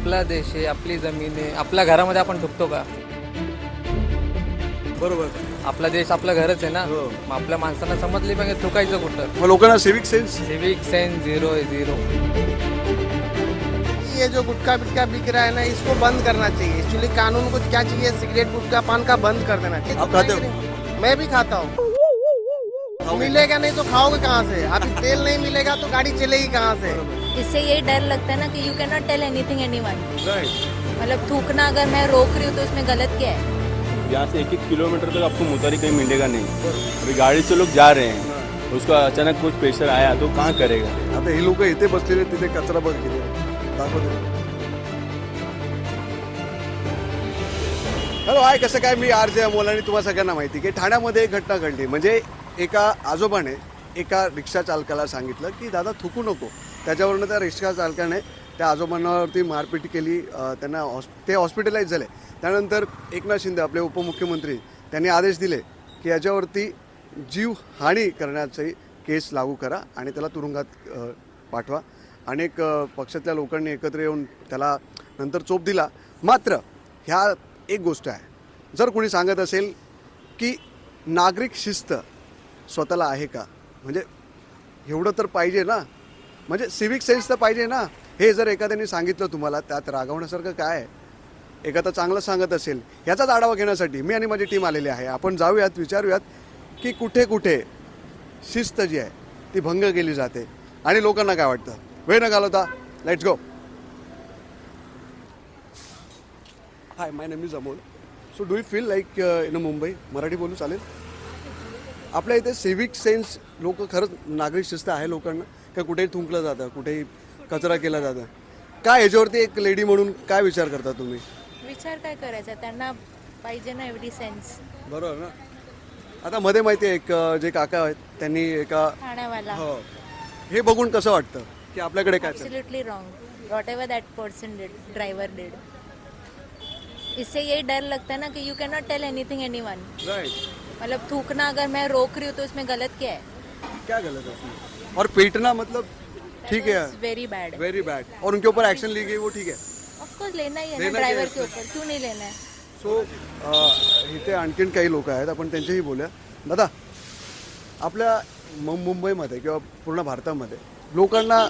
आपला देश आहे, आपली जमीन आहे. आपल्या घरामध्ये आपण थुकतो का? बरोबर. आपला देश आपलं घरच आहे ना. हो. मग आपल्या माणसांना समजली पाहिजे थुकायचं कुठं. मग लोकांना civic sense civic sense zero आहे, झिरो. ये जो गुटखा बिटखा बिक रहा है ना, इसको बंद करना चाहिए. एक्चुअली कानून को क्या चाहिए, सिगरेट गुटखा पान का बंद कर देना चाहिए. आप खाते हो? मैं भी खाता हूँ. मिलेगा नहीं तो खाओगे कहाँ से? अभी तेल नहीं मिलेगा तो गाड़ी चलेगी कहाँ से? इससे यही डर लगता है ना कि you can not tell anything anyone. Right. मतलब थूकना अगर मैं रोक रही हूँ तो उसमें गलत क्या है? यहाँ से 1-1 किलोमीटर तक आपको मुतारी कहीं मिलेगा नहीं. अभी गाड़ी से लोग जा रहे हैं, उसका अचानक कुछ प्रेशर आया तो कहाँ करेगा. आता ही लोक इथे बसलेले तिथे कचरा बघ किती दाखवते. हॅलो हाय, कसं काय, मी आर जे अमोल आणि तुम्हाला सगळ्यांना माहिती की ठाण्यामध्ये एक घटना घडली. म्हणजे एका आजोबाने एका रिक्षा चालकाला सांगितलं की दादा थुकू नको. त्याच्यावरनं त्या रिक्षा चालकाने त्या आजोबांवरती मारपीट केली. त्यांना ते हॉस्पिटलाइज झाले. त्यानंतर एकनाथ शिंदे आपले उपमुख्यमंत्री त्यांनी आदेश दिले की याच्यावरती जीवहानी करण्याची केस लागू करा आणि त्याला तुरुंगात पाठवा. अनेक पक्षातल्या लोकांनी एकत्र येऊन त्याला नंतर चोप दिला. मात्र ह्या एक गोष्ट आहे, जर कोणी सांगत असेल की नागरिक शिस्त स्वतःला आहे का, म्हणजे एवढं तर पाहिजे ना, म्हणजे सिविक सेन्स तर पाहिजे ना. हे जर एखाद्याने सांगितलं तुम्हाला, त्यात रागवण्यासारखं काय आहे? एखादा चांगलं सांगत असेल, याचाच आढावा घेण्यासाठी मी आणि माझी टीम आलेली आहे. आपण जाऊयात, विचारूयात की कुठे कुठे शिस्त जी आहे ती भंग केली जाते आणि लोकांना काय वाटतं. वेळ न घालवता let's go. High, my name is Amol. So do you feel like in Mumbai, Marathi बोलू चालेल? आपल्या इथे सिविक सेन्स लोक खरंच नागरिक शिस्त आहे लोकांना का कुठेही थुंकलं जातं, कुठेही कचरा केला जातं? काय याच्यावरती एक लेडी म्हणून काय विचार करता तुम्ही? विचार काय करायचा, त्यांना पाहिजे ना एवढी सेन्स. बरोबर ना. आता मध्ये माहिती आहे एक जे काका आहेत त्यांनी एका ठाण्यावाला. हो, हे बघून कसं वाटतं की आपल्याकडे काय चाललं? Absolutely wrong. Whatever that person did, driver did. इससे यही डर लगता है ना कि you can not tell anything anyone. Right. मतलब थूकना अगर मैं रोक रही हूँ तो उसमें गलत क्या है? क्या गलत है उसमें? और पीटना मतलब ठीक है, वेरी बैड. Very bad. और उनके ऊपर एक्शन ली गई वो ठीक है. ऑफ कोर्स लेना ही है ना लेना ड्राइवर चाहिए. के ऊपर. क्यों नहीं लेना है? सो इथे आणखीन काही लोक आहेत, आपण त्यांच्याही बोलूया. दादा, आपल्या मुंबईमध्ये किंवा पूर्ण भारतामध्ये लोकांना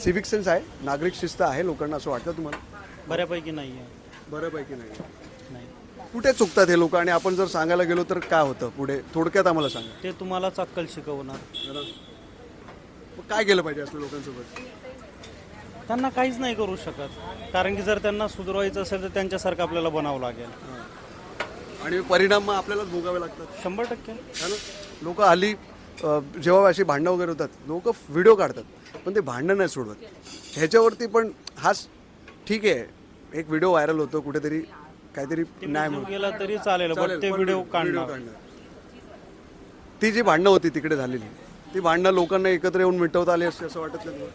सिविक सेन्स आहे, नागरिक शिस्त आहे लोकांना, असं वाटतं तुम्हाला? बऱ्यापैकी नाही आहे. बऱ्यापैकी नाही. नाही, कुठे चुकतात हे लोक आणि आपण जर सांगायला गेलो तर काय होतं पुढे? थोडक्यात आम्हाला सांगा. ते तुम्हालाच अक्कल शिकवणार. मग काय केलं पाहिजे असं लोकांसोबत? त्यांना काहीच नाही करू शकत, कारण की जर त्यांना सुधारायचं असेल तर त्यांच्यासारखं आपल्याला बनावं लागेल. आणि परिणाम मग आपल्यालाच भोगावे लागतात. 100%. लोक हल्ली जेव्हा अशी भांडणं वगैरे होतात, लोक व्हिडिओ काढतात, पण ते भांडणं नाही सोडवत. ह्याच्यावरती पण हाच ठीक आहे, एक व्हिडिओ व्हायरल होतो कुठेतरी, काहीतरी न्याय जीव मिळतो. गेला तरी चालेल, पण ते व्हिडिओ काढणार. ती जी भांडणं होती तिकडे झालेली, ती भांडणं लोकांना एकत्र येऊन मिटवता आली असते असं वाटत नाही?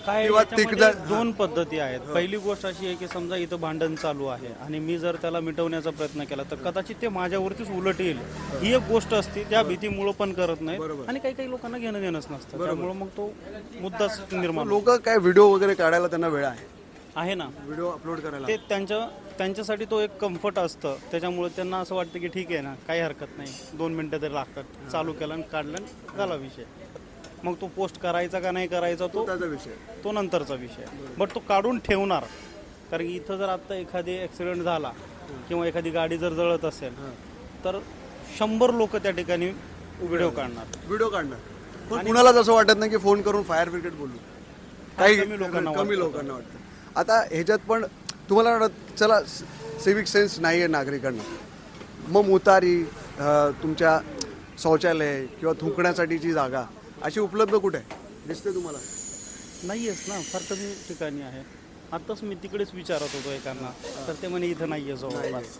काय किंवा याच्यामध्ये तिकडं- दोन पद्धती आहेत. पहिली गोष्ट अशी आहे की समजा इथं भांडण चालू आहे आणि मी जर त्याला मिटवण्याचा प्रयत्न केला तर कदाचित ते माझ्यावरतीच उलट येईल, ही एक गोष्ट असते. त्या भीतीमुळं पण करत नाही आणि काही काही लोकांना घेणं देणंच नसतं, त्यामुळे मग तो मुद्दाच निर्माण लोक काय व्हिडिओ वगैरे काढायला त्यांना वेळ आहे ना. व्हिडिओ अपलोड करायला. ते त्यांच्यासाठी तो एक कम्फर्ट असतं, त्याच्यामुळे त्यांना असं वाटतं की ठीक आहे ना, काही हरकत नाही, 2 मिनटं तरी लागतात. चालू केलं आणि काढलं आणि झाला विषय. मग तो पोस्ट करायचा का नाही करायचा त्याचा विषय तो नंतरचा विषय. बट तो काढून ठेवणार, कारण की इथं जर आता एखादी ॲक्सिडेंट झाला किंवा एखादी गाडी जर जळत असेल तर 100 लोक त्या ठिकाणी व्हिडिओ काढणार. पण कुणालाच असं वाटत नाही की फोन करून फायर ब्रिगेड बोलू. काही कमी लोकांना वाटतं. आता ह्याच्यात पण तुम्हाला वाटत चला सिविक सेन्स नाही आहे नागरिकांना, मग मुतारी, तुमच्या शौचालय किंवा थुंकण्यासाठीची जागा अशी उपलब्ध कुठे आहे दिसते तुम्हाला? नाहीयेच ना, फार कमी ठिकाणी आहे. आताच मी तिकडेच विचारत होतो एकांना, तर ते म्हणे इथं नाहीये जवळपास.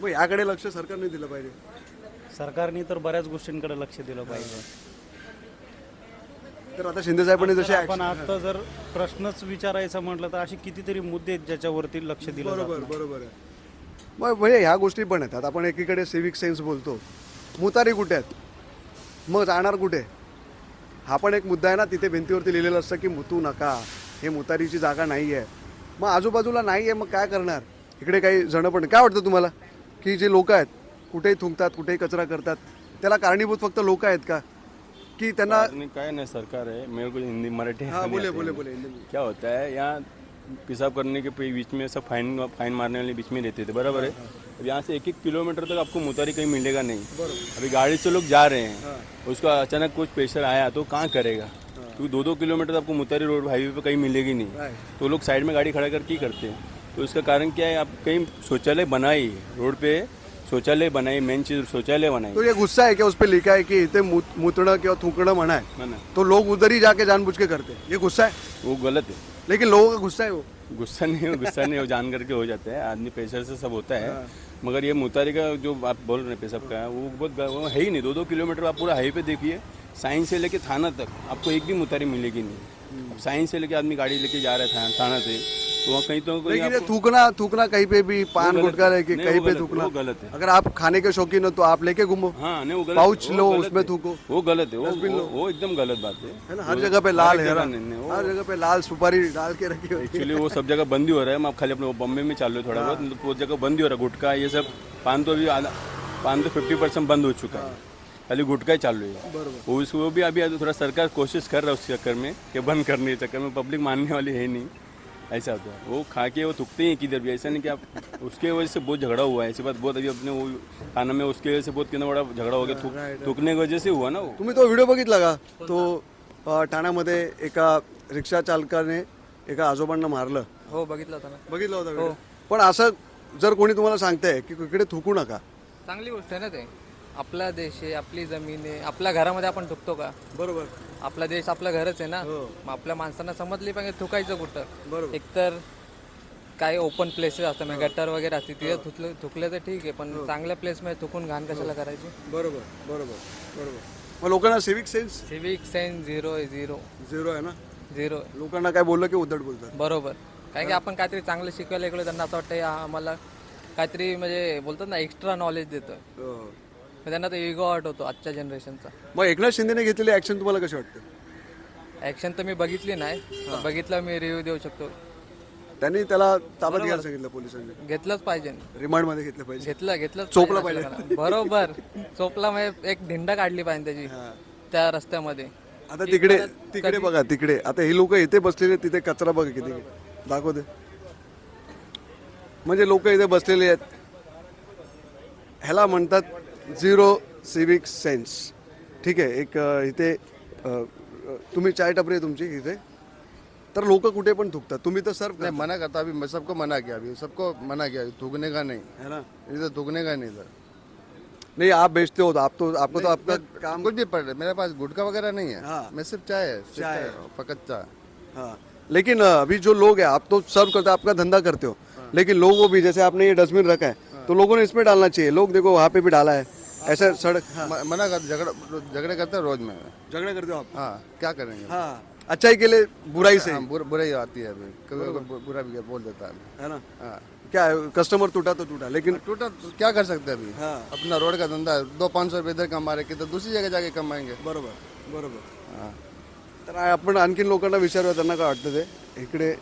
मग याकडे लक्ष सरकारने दिलं पाहिजे. सरकारने तर बऱ्याच गोष्टींकडे लक्ष दिलं पाहिजे. तर आता शिंदे साहेबांनी जसे आपण आता जर प्रश्नच विचारायचा म्हटलं तर असे कितीतरी मुद्दे आहेत ज्याच्यावरती लक्ष दिलं जात नाही. बरोबर आहे. मग म्हणजे ह्या गोष्टी पण आहेत. आपण एकीकडे सिविक सेन्स बोलतो, मुतारी कुठे आहेत, मग जाणार कुठे? हा पण एक मुद्दा आहे ना. तिथे भिंतीवरती लिहिलेलं असतं की मुतू नका, हे मुतारीची जागा नाही आहे. मग आजूबाजूला नाही आहे, मग काय करणार? इकडे काही जण पण काय वाटतं तुम्हाला की जे लोक आहेत कुठेही थुंकतात कुठेही कचरा करतात त्याला कारणीभूत फक्त लोक आहेत का की त्यांना? आदमी का है ना, सरकार है, मेरे को हिंदी मराठी हाँ, नहीं बोले आती बोले है। बोले हिंदी में। क्या होता है यहाँ पेशाब करने के बीच में सब फाइन मारने वाले बीच में रहते थे, बराबर है। अब यहाँ से 1-1 किलोमीटर तक आपको मुतारी कहीं मिलेगा नहीं। अभी गाड़ी से लोग जा रहे हैं, उसका अचानक कुछ प्रेशर आया तो कहाँ करेगा? क्योंकि 2-2 किलोमीटर आपको मुतारी रोड हाईवे पे कहीं मिलेगी नहीं, तो लोग साइड में गाड़ी खड़ा करके ही करते हैं। तो इसका कारण क्या है, आप कहीं शौचालय बनाई रोड पे, शौचालय बनाई, मेन चीज शौचालय बनाई तो ये गुस्सा है कि उस पर लिखा है कि इथे मुतणं किंवा थुंकणं मना है, है ना, तो लोग उधर ही जाके जानबूझ के करते हैं। ये गुस्सा है, वो गलत है। लेकिन लोगों का गुस्सा है वो। गुस्सा नहीं हो, गुस्सा नहीं हो, जान करके हो जाता है, आदमी प्रेशर से सब होता है। मगर ये मुतारी का जो आप बोल रहे हैं पेशाब का, वो बहुत वो है ही नहीं। 2-2 किलोमीटर आप पूरा हाईवे देखिए, साइंस से लेके थाना तक आपको एक भी मुतारी मिलेगी नहीं। अब साइंस से लेके आदमी गाड़ी लेके जा रहा है थाना से, तो वहाँ कहीं तो कोई लेकिन ये आपको- थूकना कहीं पे भी, पान गलत गुटखा है। लेके नहीं, कहीं वो पे गलत है, थूकना। वो गलत है। अगर आप खाने के शौकीन हो तो आप लेके घूमो, हाँ नहीं, वो गलत पाउच है, लो, वो गलत उसमें है। थूको। वो गलत है, डस्टबिन लो। वो एकदम गलत बात है है ना? हर जगह पे लाल हर है, जगह नहीं, वो- हर जगह पे लाल सुपारी डाल के रखी होती है। एक्चुअली वो सब जगह बंद ही हो रहा है। मैं आप खाली अपने बॉम्बे में चालू है थोड़ा बहुत, मतलब वो जगह बंद ही हो रहा है। गुटखा ये सब, पान तो अभी पान तो 50% बंद हो चुका है, खाली गुटखा ही चालू है। वो उसको भी अभी थोड़ा सरकार कोशिश कर रहा है उस चक्कर में कि बंद करने के चक्कर में, पब्लिक मानने वाली है नहीं। ऐसा होता है, वो खा के वो थूकते हैं किधर भी। ऐसा नहीं कि आप उसके वजह से बहुत झगड़ा हुआ है, ऐसी बात बहुत अभी अपने वो थाना में उसके वजह से बहुत कितना बड़ा झगड़ा हो गया, थूकने की वजह से हुआ ना वो। तुम्ही तो व्हिडिओ बघितला का? तो ठाण्यामध्ये एका रिक्षा चालकाने एका आजोबांना मारलं, हो बघितलं होतं ना. बघितलं होतं व्हिडिओ? पण असं जर कोणी तुम्हाला सांगतंय की इकडे थुकू नका, चांगली गोष्ट आहे ना ते. आपला देश आहे, आपली जमीन आहे, आपल्या घरामध्ये आपण थुकतो का? बरोबर आपला देश आपलं घरच आहे ना. हो. मग आपल्या माणसांना समजली पाहिजे थुकायचं कुठं. बरोबर. एकतर काही ओपन प्लेसेस असतात म्हणजे गटर वगैरे असते तिथे थुकले तर ठीक आहे, पण चांगल्या प्लेसमध्ये थुकून घाण कशाला करायची? बरोबर बरोबर बरोबर. मग लोकांना civic sense civic sense zero आहे, झिरो झिरो आहे ना. झिरो. लोकांना काय बोललं की उद्धट बोलतात. बरोबर. कारण की आपण काहीतरी चांगलं शिकायला गेलो त्यांना असं वाटतं आम्हाला काहीतरी म्हणजे बोलतात ना एक्स्ट्रा नॉलेज देतं. हो. मग त्यांना तो इगो आउट होतो आजच्या जनरेशनचा. मग एकनाथ शिंदेने घेतलेली ऍक्शन तुम्हाला कशी वाटते? ऍक्शन तर मी बघितली नाही, पण बघितलं मी रिव्ह्यू देऊ शकतो. त्यांनी त्याला ताब्यात घ्यायला सांगितलं पोलिसांनी, घेतलंच पाहिजे. रिमांड मध्ये घेतलं पाहिजे. घेतलं चोपला बरोबर. चोपला म्हणजे एक धिंडा काढली पाहिजे त्याची त्या रस्त्यामध्ये. आता तिकडे बघा, तिकडे आता ही लोक इथे बसलेले, तिथे कचरा बघा किती दाखवते. म्हणजे लोक इथे बसलेले आहेत, ह्याला म्हणतात झिरो सिविक सेन्स. ठीक आहे. एक इथे तुम्ही चाय टपरी आहे तुमची इथे, तर लोक कुठे पण थुकतात. तुम्ही तर सर्व नहीं मना करता, अभी मैं सबको मना किया, अभी सबको मना किया थूकने का नहीं, है ना. इधर थूकने का नहीं इधर. नहीं आप बेचते हो तो आपको तो आपका काम. कुछ भी पड़ रहा, मेरे पास गुटखा वगैरह नहीं है. हाँ. मैं सिर्फ चाय है, सिर्फ चाय. फकत चाय. हाँ. लेकिन अभी जो लोग हैं, आप तो सर्व करते हो, आपका धंधा करते हो, लेकिन लोगों भी जैसे आपने ये डस्टबिन रखा है तो लोगों ने इसमें डालना चाहिए. लोग देखो वहाँ पे भी डाला है ऐसा सड़क. हाँ. मना कर, झगड़े करते हैं रोज में. झगड़ा करते हो आप. हाँ क्या करेंगे. हाँ. अच्छाई के लिए बुराई से. हाँ, बुराई आती है अभी, कभी बुरा भी बोल देता है. है ना. हाँ. क्या है, कस्टमर टूटा तो टूटा, लेकिन टूटा तो क्या कर सकते हैं अभी. हाँ. अपना रोड का धंधा है, 200-500 रुपये इधर कमा रहे, तो दूसरी जगह जाके कमाएंगे. बरोबर बरोबर. हाँ. तर आपण आणखीन लोकांना विचारूया त्यांना काय वाटतं ते. इकडे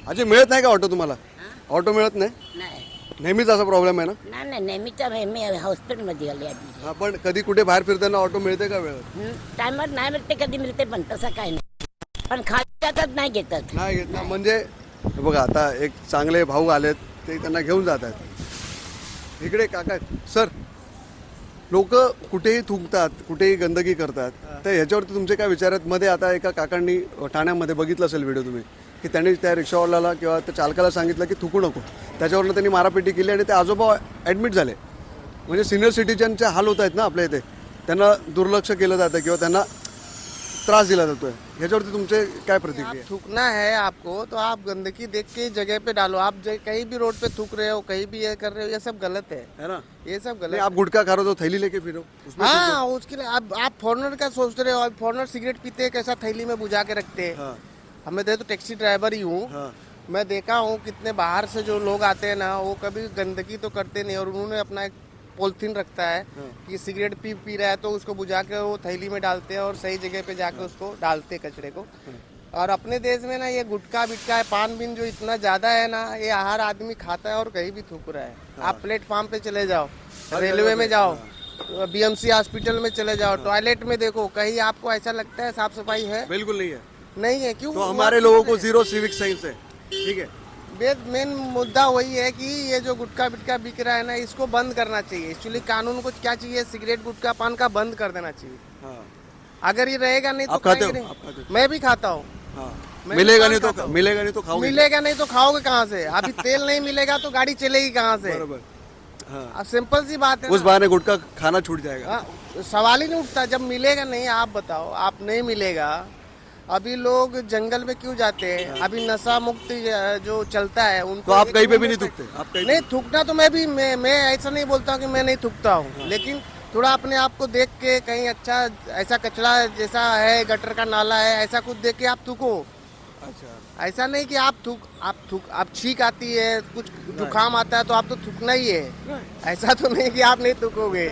अजय मिळत नाही का ऑटो तुम्हाला? ऑटो मिळत नाही? नाही नेहमीच असा प्रॉब्लेम आहे ना. नाही नाही नेहमीच्या मी हॉस्पिटलमध्ये आली आधी. हा, पण कधी कुठे बाहेर फिरताना ऑटो मिळते का वेळेवर? टायमर नाही मिळते, कधी मिळते, पण तसं काही नाही. पण खात्यातच नाही घेतात. नाही घेत ना. म्हणजे हे बघा, आता एक चांगले भाऊ आलेत, ते त्यांना घेऊन जात आहेत. इकडे काका आहेत. सर, लोक कुठेही थुंकतात, कुठेही गंदगी करतात, तर ह्याच्यावरती तुमचे काय विचार आहेत? मध्ये आता एका काकांनी ठाण्यामध्ये बघितलं असेल व्हिडिओ तुम्ही, की त्यांनी त्या रिक्षावाल्याला किंवा त्या चालकाला सांगितलं की थुकू नको. त्याच्यावरनं त्यांनी मारापिटी केली आणि ते आजोबा ॲडमिट झाले. म्हणजे सिनियर सिटीजनचे हाल होत आहेत ना आपल्या इथे. त्यांना दुर्लक्ष केलं जातं किंवा त्यांना त्रास दिला जातोय. ह्याच्यावरती तुमचे काय प्रतिक्रिया? थूकना है आपको तो आप गंदगी देख के जगह पे डालो. आप कहीं भी रोड पे थूक रहे हो, कहीं भी ये कर रहे हो, ये सब गलत है. है ना. ये सब नहीं, गलत. आप गुटखा खा रहे हो तो थैली लेके फिरो उसमें हाँ उसके लिए आप फॉरनर का सोच रहे हो. फॉरनर सिगरेट पीते हैं, कैसा थैली में बुझा के रखते हैं. हाँ. हमें तो टैक्सी ड्राइवर ही हूँ. हाँ. मैं देखा हूँ कितने बाहर से जो लोग आते हैं ना, वो कभी गंदगी तो करते नहीं, और उन्होंने अपना एक पॉलिथीन रखता है कि सिगरेट पी रहा है तो उसको बुझा के वो थैली में डालते हैं और सही जगह पे जाके उसको डालते हैं कचरे को। और अपने देश में ना ये गुटखा बिटका है, पान बीन जो इतना ज्यादा है ना, ये हर आदमी खाता है और कहीं भी थूक रहा है। आप प्लेटफॉर्म पे चले जाओ, रेलवे में जाओ, बीएमसी हॉस्पिटल में चले जाओ, टॉयलेट में देखो, कहीं आपको ऐसा लगता है साफ सफाई है? बिल्कुल नहीं है। नहीं है। क्यों? तो हमारे लोगों को जीरो सिविक सेंस है। ठीक है, मेन मुद्दा वही है कि ये जो गुटखा बिटका बिक रहा है ना, इसको बंद करना चाहिए। एक्चुअली कानून को क्या चाहिए, सिगरेट गुटखा पान का बंद कर देना चाहिए। हाँ। अगर ये रहेगा नहीं तो आप खाते खाएंगे हो? नहीं। आप खाते हो? मैं भी खाता हूँ। हाँ। मैं मिलेगा भी नहीं खाता तो हूँ। मिलेगा नहीं तो खाओगे? मिलेगा नहीं तो खाओगे कहाँ से? अभी तेल नहीं मिलेगा तो गाड़ी चलेगी कहाँ से? बराबर। हाँ। अब सिंपल सी बात है उस ना। बहाने गुटखा खाना छूट जाएगा। हाँ, सवाल ही नहीं उठता। जब मिलेगा नहीं, आप बताओ, आप नहीं मिलेगा। अभी लोग जंगल में क्यों जाते हैं? अभी नशा मुक्त जो चलता है उनको। तो आप कहीं पे भी नहीं थूकते? आप कहीं नहीं थूकना तो मैं ऐसा नहीं बोलता हूँ कि मैं नहीं थूकता हूँ, लेकिन थोड़ा अपने आप को देख के कहीं अच्छा ऐसा कचरा जैसा है, गटर का नाला है, ऐसा कुछ देख के आप थूको। अच्छा। ऐसा नहीं कि आप छींक आती है, कुछ जुकाम आता है तो आप तो थूकना ही है। ऐसा तो नहीं कि आप नहीं थूकोगे।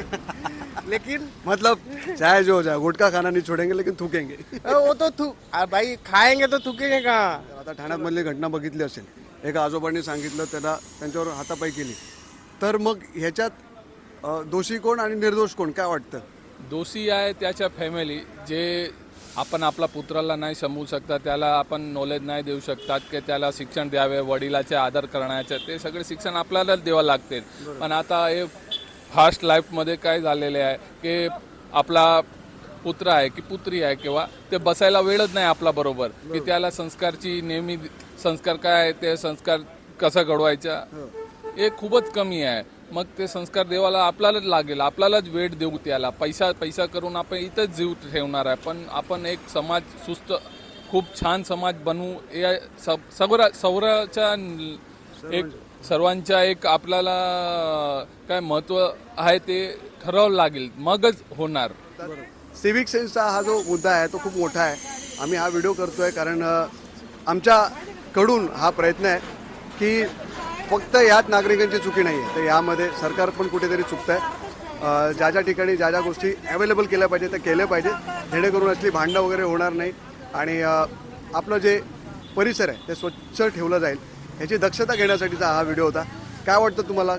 लेकिन मतलब चाहे जो हो जाए, गुटखा खाना नहीं छोड़ेंगे लेकिन थुकेंगे। वो तो भाई खाएंगे तो थुकेंगे कहाँ? आता ठाण्यात मधली घटना बघितली असेल, एका आजोबांनी सांगितलं त्यांच्यावर हातापाई केली, तर मग ह्याच्यात दोषी कोण आणि निर्दोष कोण, काय वाटतं? दोषी आहे त्याच्या फॅमिली, जे आपण आपला पुत्राला नाही समजू शकता, त्याला आपण नॉलेज नाही देऊ शकतात की त्याला शिक्षण द्यावे, वडिलाचे आदर करण्याचे, ते सगळे शिक्षण आपल्याला द्यावं लागते। पण आता हे फास्ट लाईफमध्ये काय झालेले आहे की आपला पुत्र आहे की पुत्री आहे किंवा ते बसायला वेळच नाही आपला बरोबर, की त्याला संस्कारची नेहमी संस्कार काय आहे, ते संस्कार कसा घडवायचा हे खूपच कमी आहे। मग ते संस्कार देवाला आपल्यालाच लागेल, आपल्यालाच वेळ देऊ त्याला। पैसा करून आपण इथंच जीव ठेवणार आहे, पण आपण एक समाज सुस्त खूप छान समाज बनवू, या सौराच्या एक सर्वांच्या एक आपल्याला काय महत्त्व आहे ते ठरवावं लागेल, मगच होणार। सिविक सेन्सचा हा जो मुद्दा आहे तो खूप मोठा आहे। आम्ही हा व्हिडिओ करतोय कारण आमच्याकडून हा प्रयत्न आहे की फक्त यात नागरिकांची चुकी नाही आहे, तर यामध्ये सरकार पण कुठेतरी चुकतं आहे। ज्या ज्या ठिकाणी ज्या ज्या गोष्टी अवेलेबल केल्या पाहिजे त्या केल्या पाहिजे, जेणेकरून असली भांडणं वगैरे होणार नाही आणि आपलं जे परिसर आहे ते स्वच्छ ठेवलं जाईल, ह्याची दक्षता घेण्यासाठीचा हा व्हिडिओ होता। काय वाटतं तुम्हाला?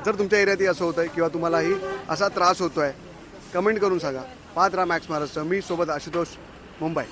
जर तुमच्या एरियातही असं होतं आहे किंवा तुम्हालाही असा त्रास होतो आहे, कमेंट करून सांगा। पाहत राहा मॅक्स महाराष्ट्र, मी सोबत आशुतोष, मुंबई।